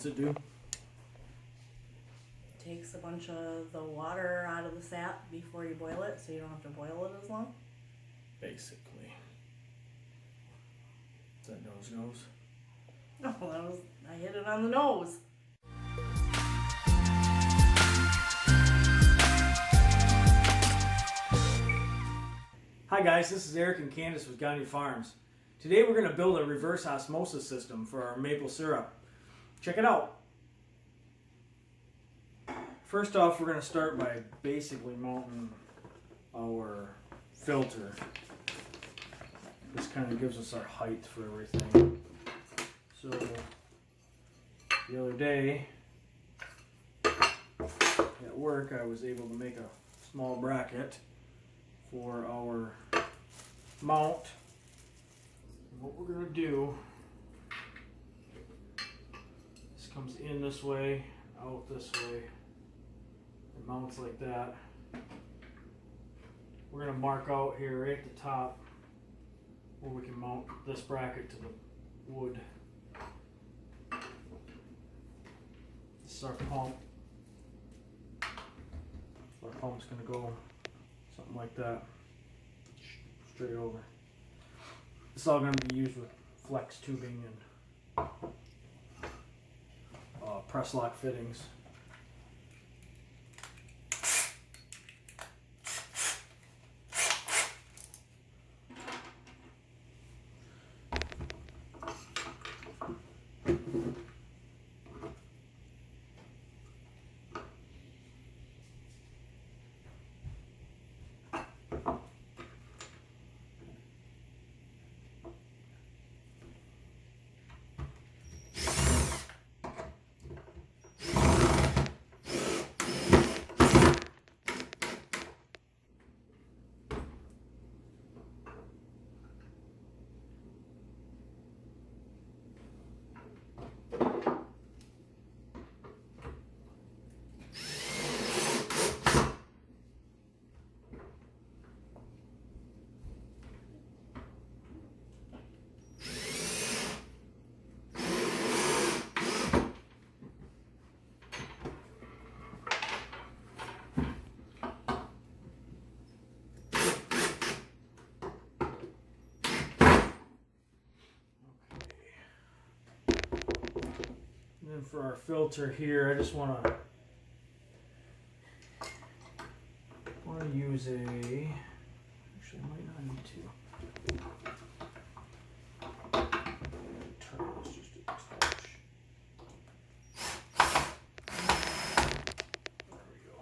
What's it do? Takes a bunch of the water out of the sap before you boil it, so you don't have to boil it as long. Basically. That nose goes. Oh, I hit it on the nose. Hi guys, this is Eric and Candace with Gagne Farms. Today we're going to build a reverse osmosis system for our maple syrup. Check it out. First off, we're going to start by basically mounting our filter. This kind of gives us our height for everything. So the other day at work I was able to make a small bracket for our mount. And what we're going to do, this comes in this way, out this way. It mounts like that. We're going to mark out here right at the top where we can mount this bracket to the wood. This is our pump. Our pump's going to go something like that, straight over. It's all going to be used with flex tubing and press lock fittings. And then for our filter here, I just want to use a, actually I might not need to. Turn this just a touch. There we go.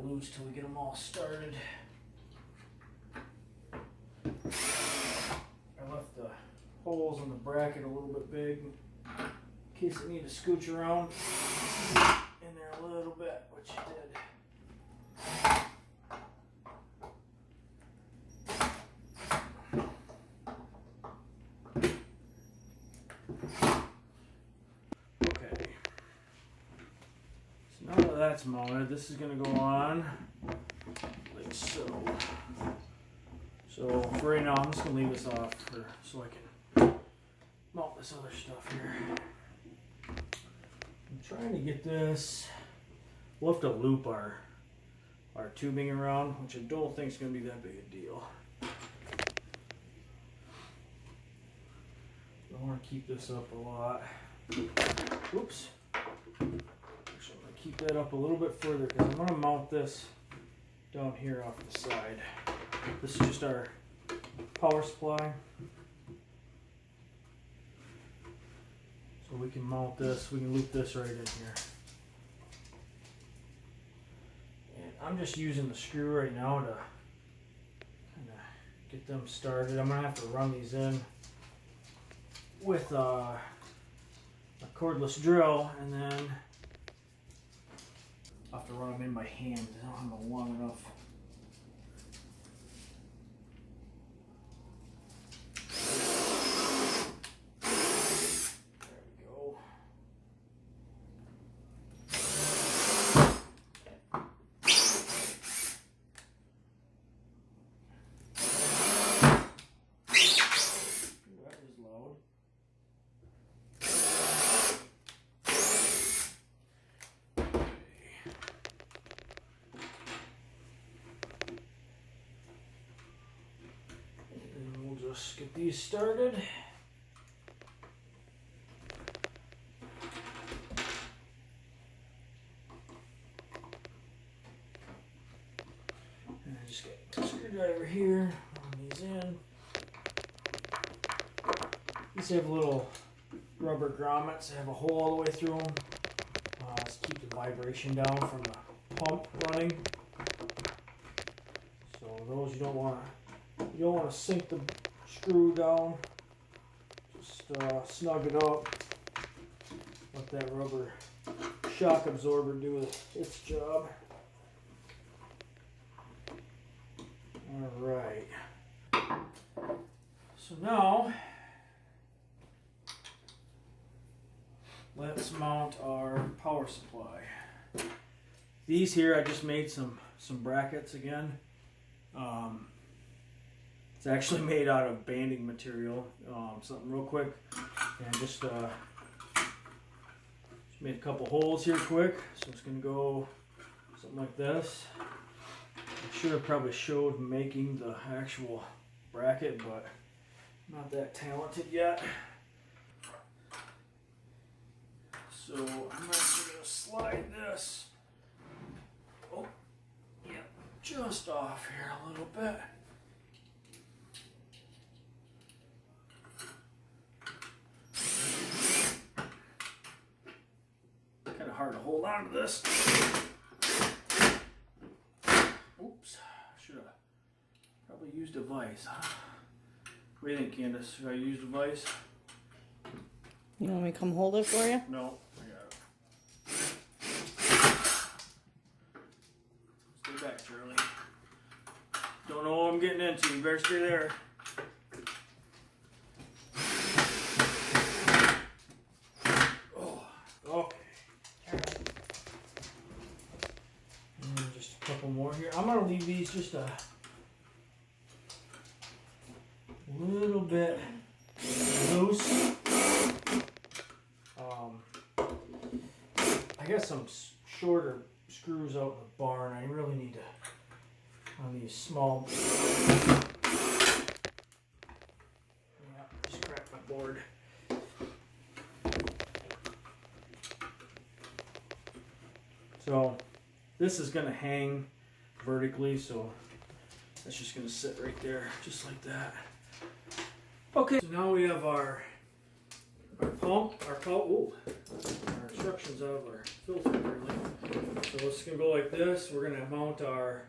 Loose till we get them all started. I left the holes in the bracket a little bit big in case I need to scooch around in there a little bit, which I did. Now that that's mounted, this is going to go on like so. So for right now, I'm just going to leave this off so I can mount this other stuff here. I'm trying to get this. We'll have to loop our tubing around, which I don't think is going to be that big a deal. I want to keep this up a lot. Oops. Keep that up a little bit further because I'm going to mount this down here off the side. This is just our power supply. So we can mount this, we can loop this right in here. And I'm just using the screw right now to kind of get them started. I'm going to have to run these in with a cordless drill, and then I'll have to run them in by hand. I don't have a long enough just get these started. And I just get a screwdriver here, run these in. These have little rubber grommets that have a hole all the way through them. To keep the vibration down from the pump running. So those you don't want to sink the screw down. Just snug it up. Let that rubber shock absorber do its job. All right. So now let's mount our power supply. These here, I just made some brackets again. It's actually made out of banding material. Something real quick, and just made a couple holes here quick. So it's gonna go something like this. I should have probably showed making the actual bracket, but I'm not that talented yet. So I'm actually going to slide this, just off here a little bit. Kind of hard to hold on to this. Oops, should have probably used a vise, huh? What do you think, Candace? Should I use a vise? You want me to come hold it for you? No. Stay back, Charlie. Don't know what I'm getting into. You better stay there. Oh, okay. And just a couple more here. I'm gonna leave these just a little bit loose. I got some shorter screws out in the barn. I really need to, on these small, just cracked my board. So this is going to hang vertically, so that's just going to sit right there, just like that. Okay, so now we have our pump, our instructions out of our filter really. So it's going to go like this. We're going to mount our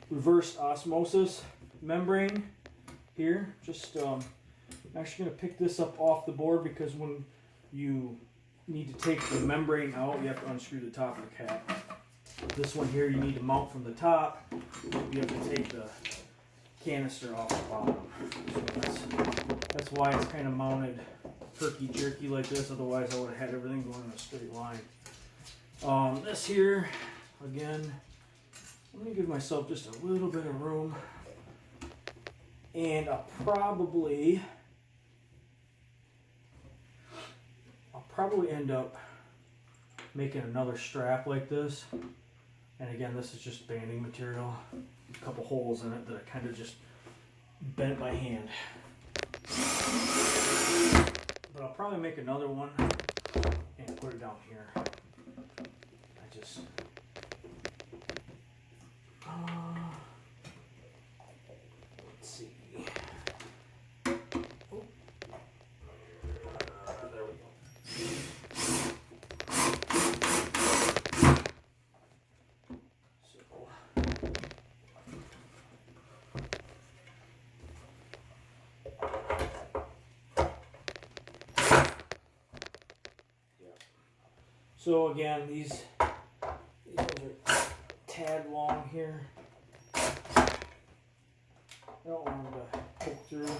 reverse osmosis membrane here. Just I'm actually going to pick this up off the board because when you need to take the membrane out, you have to unscrew the top of the cap. This one here you need to mount from the top. You have to take the canister off the bottom. So that's why it's kind of mounted herky-jerky like this. Otherwise I would have had everything going in a straight line. This here, again, I'm going to give myself just a little bit of room. And I'll probably end up making another strap like this. And again, this is just banding material. A couple holes in it that I kind of just bent by hand. But I'll probably make another one and put it down here. I just let's see. Oh. There we go. So again, these are a tad long here. I don't want them to poke through.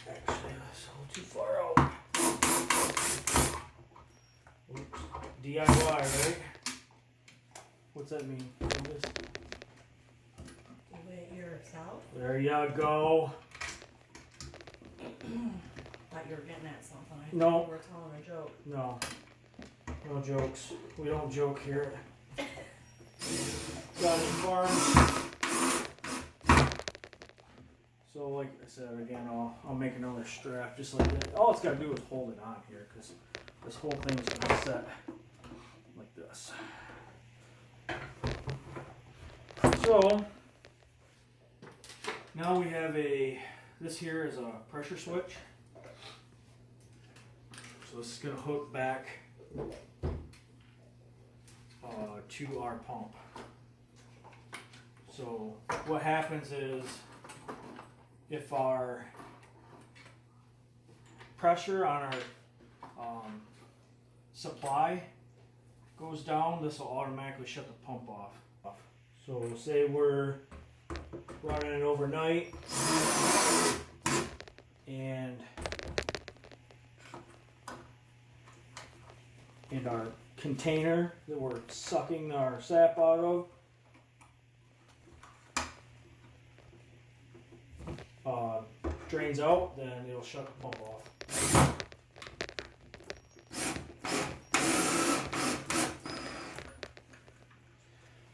Actually, that's a little too far out. Oops. DIY, right? What's that mean? Do it yourself? There you go. Thought you were getting at something. No. We're telling a joke. No. No jokes. We don't joke here. Gagne Farm. So like I said, again, I'll make another strap just like that. All it's got to do is hold it on here because this whole thing is going to set like this. So now we have this here is a pressure switch. So this is going to hook back to our pump. So what happens is if our pressure on our supply goes down, this will automatically shut the pump off. So say we're running it overnight and our container that we're sucking our sap out of drains out, then it'll shut the pump off.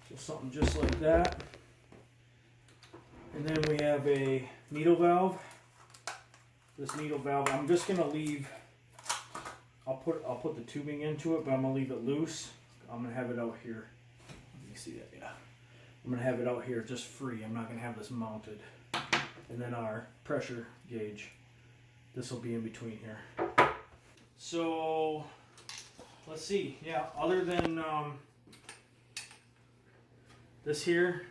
So something just like that. And then we have a needle valve. This needle valve, I'm just gonna leave. I'll put the tubing into it, but I'm gonna leave it loose. I'm gonna have it out here. Let me see that. Yeah, I'm gonna have it out here just free. I'm not gonna have this mounted. And then our pressure gauge. This will be in between here. So let's see. Yeah, other than this here,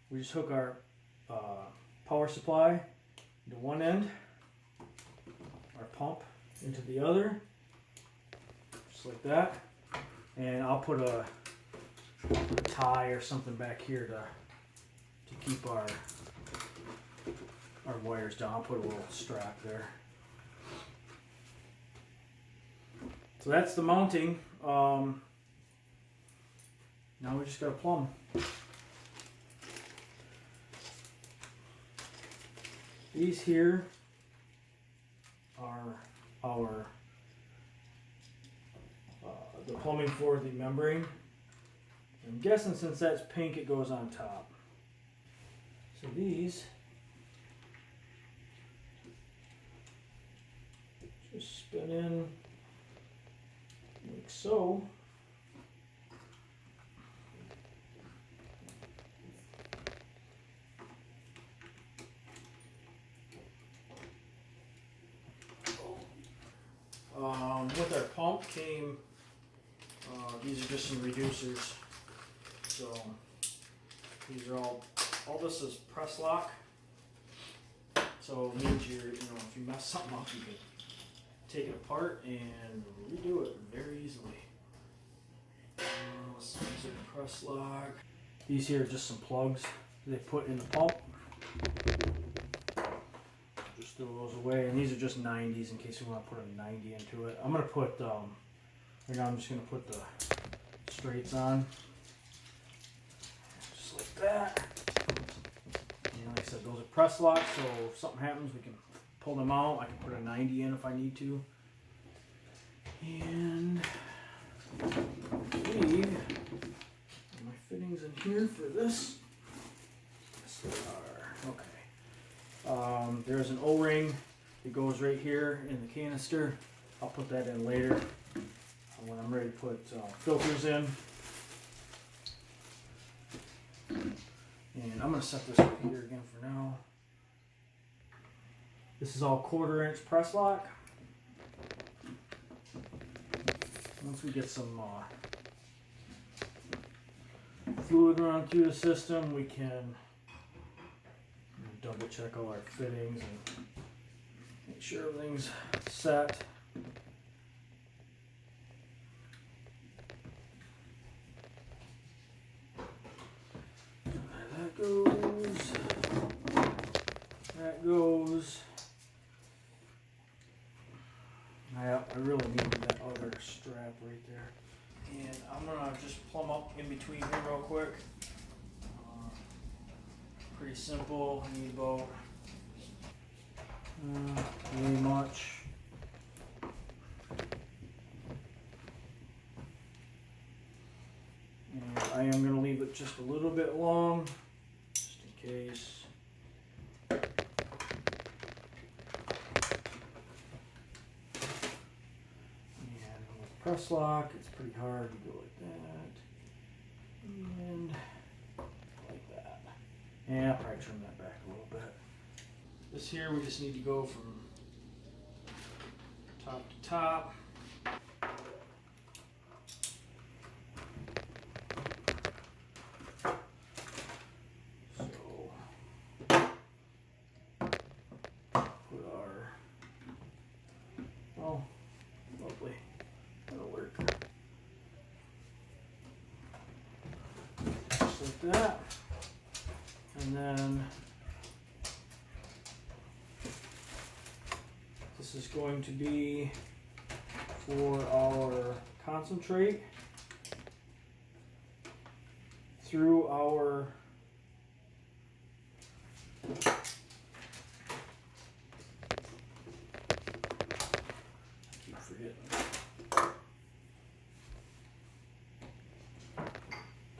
we just hook our power supply to one end, our pump into the other, just like that. And I'll put a tie or something back here to keep our wires down. I'll put a little strap there. So that's the mounting. Now we just got to plumb. These here are our the plumbing for the membrane. I'm guessing since that's pink, it goes on top. So these just spin in like so. With our pump came, these are just some reducers. So these are all this is press lock. So it means if you mess something up, you can take it apart and redo it very easily. These are press lock. These here are just some plugs they put in the pump. Just throw those away, and these are just 90s in case we want to put a 90 into it. I'm gonna put right now I'm just gonna put the straights on, just like that. And like I said, those are press locks, so if something happens, we can pull them out. I can put a 90 in if I need to. And I believe my fittings in here for this. Yes, they are. Okay. There's an O-ring that goes right here in the canister. I'll put that in later when I'm ready to put filters in. And I'm going to set this up here again for now. This is all 1/4 inch press lock. Once we get some fluid run through the system, we can double check all our fittings and make sure everything's set. That goes. That goes. I really need that other strap right there. And I'm gonna just plumb up in between here real quick. Pretty simple. I need about really much. it just a little bit long, just in case. And with press lock, it's pretty hard to go like that. And like that. And I'll probably trim that back a little bit. This here, we just need to go from top to top. Lovely. That'll work. Just like that. And then this is going to be for our concentrate through our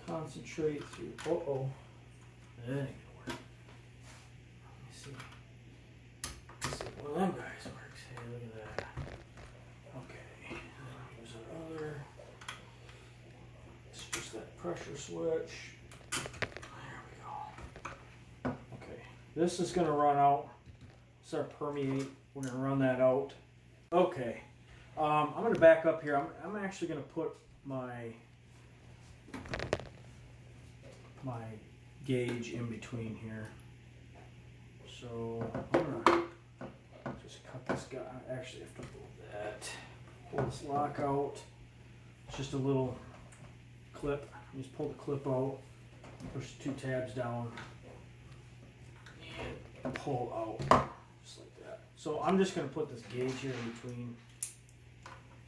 concentrate through. That ain't gonna work. Let me see. Let's see if one of them guys works. Hey, look at that. Okay. Here's our other. It's just that pressure switch. There we go. Okay. This is gonna run out. It's our permeate. We're gonna run that out. Okay. I'm gonna back up here. I'm actually gonna put my gauge in between here. So I'm gonna just cut this guy. I actually have to pull that. Pull this lock out. It's just a little clip. You just pull the clip out, push the 2 tabs down, and pull out just like that. So I'm just gonna put this gauge here in between.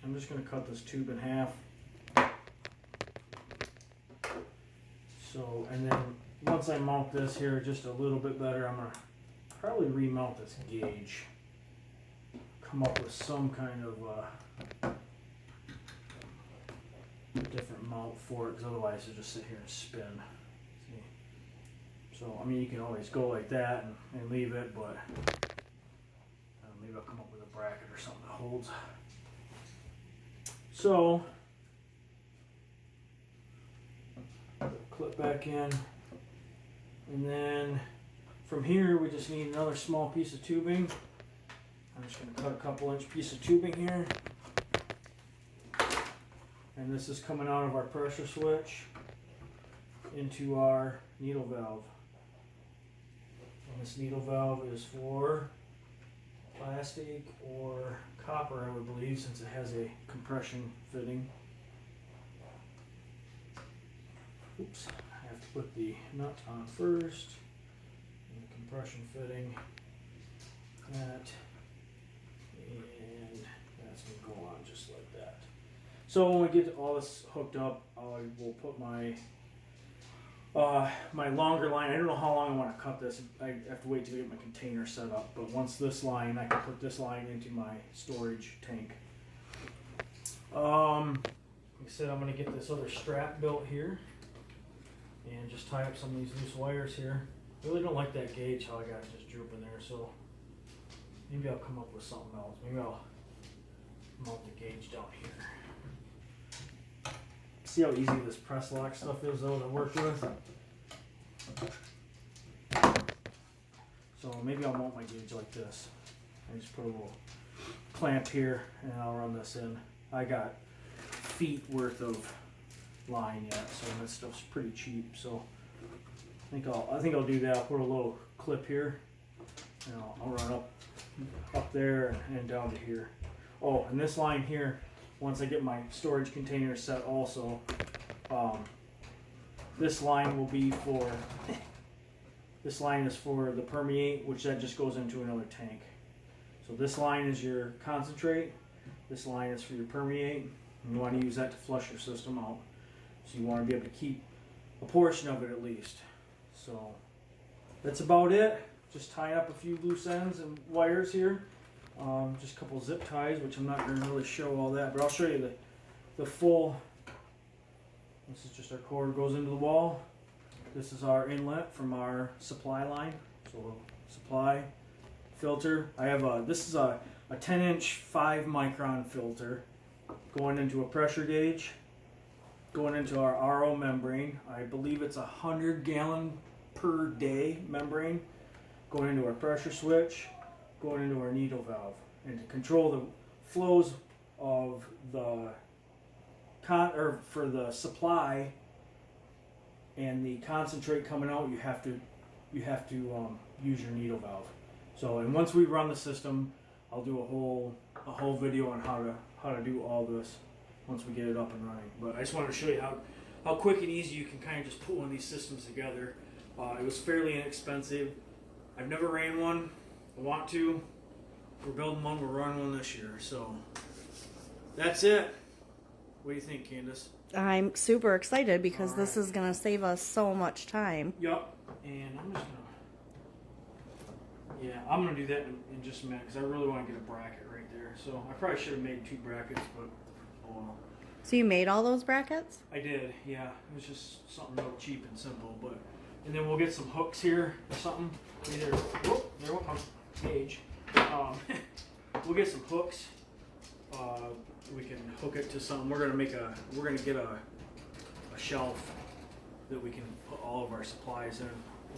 I'm just gonna cut this tube in half. So, and then once I mount this here just a little bit better, I'm going to probably remount this gauge. Come up with some kind of different mount for it, because otherwise it'll just sit here and spin. See? So, I mean, you can always go like that and leave it, but maybe I'll come up with a bracket or something that holds. So, clip back in, and then from here we just need another small piece of tubing. I'm just going to cut a couple inch piece of tubing here, and this is coming out of our pressure switch into our needle valve, and this needle valve is for plastic or copper, I would believe, since it has a compression fitting. Oops, I have to put the nut on first, and the compression fitting, that, and that's going to go on just like that. So when we get all this hooked up, I will put my my longer line. I don't know how long I want to cut this. I have to wait to get my container set up, but once this line, I can put this line into my storage tank. Like I said, I'm going to get this other strap built here and just tie up some of these loose wires here. I really don't like that gauge, how I got it just drooping there, so maybe I'll come up with something else. Maybe I'll mount the gauge down here. See how easy this press lock stuff is though to work with? So maybe I'll mount my gauge like this. I just put a little clamp here and I'll run this in. I got feet worth of line yet, so this stuff's pretty cheap. So I think I'll do that. I'll put a little clip here, and I'll run up there and down to here. Oh, and this line here, once I get my storage container set, also this line will be for this line is for the permeate, which that just goes into another tank. So this line is your concentrate. This line is for your permeate. And you want to use that to flush your system out. So you want to be able to keep a portion of it at least. So that's about it. Just tie up a few loose ends and wires here. Just a couple zip ties, which I'm not going to really show all that, but I'll show you the full. This is just our cord goes into the wall. This is our inlet from our supply line. So supply, filter. I have this is a 10-inch 5-micron filter going into a pressure gauge, going into our RO membrane. I believe it's 100-gallon per day membrane, going into our pressure switch, going into our needle valve. And to control the flows of the for the supply and the concentrate coming out, you have to use your needle valve. So, and once we run the system, I'll do a whole video on how to do all this once we get it up and running. But I just wanted to show you how quick and easy you can kind of just put one of these systems together. It was fairly inexpensive. I've never ran one. I want to. We're building one. We're running one this year. So that's it. What do you think, Candace? I'm super excited because this is going to save us so much time. Yup. And I'm just gonna, I'm gonna do that in just a minute because I really want to get a bracket right there. So I probably should have made 2 brackets, but oh well. So you made all those brackets? I did, yeah. It was just something real cheap and simple, but and then we'll get some hooks here or something. Either there went my cage. We'll get some hooks. We can hook it to something. We're gonna get a shelf that we can put all of our supplies in.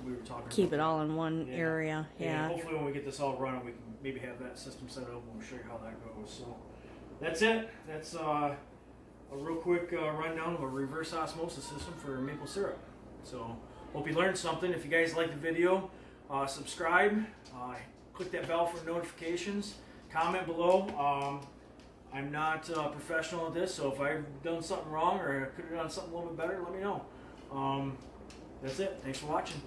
We were talking. Keep it all in one area. Yeah. And hopefully, when we get this all running, we can maybe have that system set up, and we'll show you how that goes. So that's it. That's a real quick rundown of a reverse osmosis system for maple syrup. So hope you learned something. If you guys like the video, subscribe. Click that bell for notifications. Comment below. I'm not a professional at this, so if I've done something wrong or I could have done something a little bit better, let me know. That's it. Thanks for watching.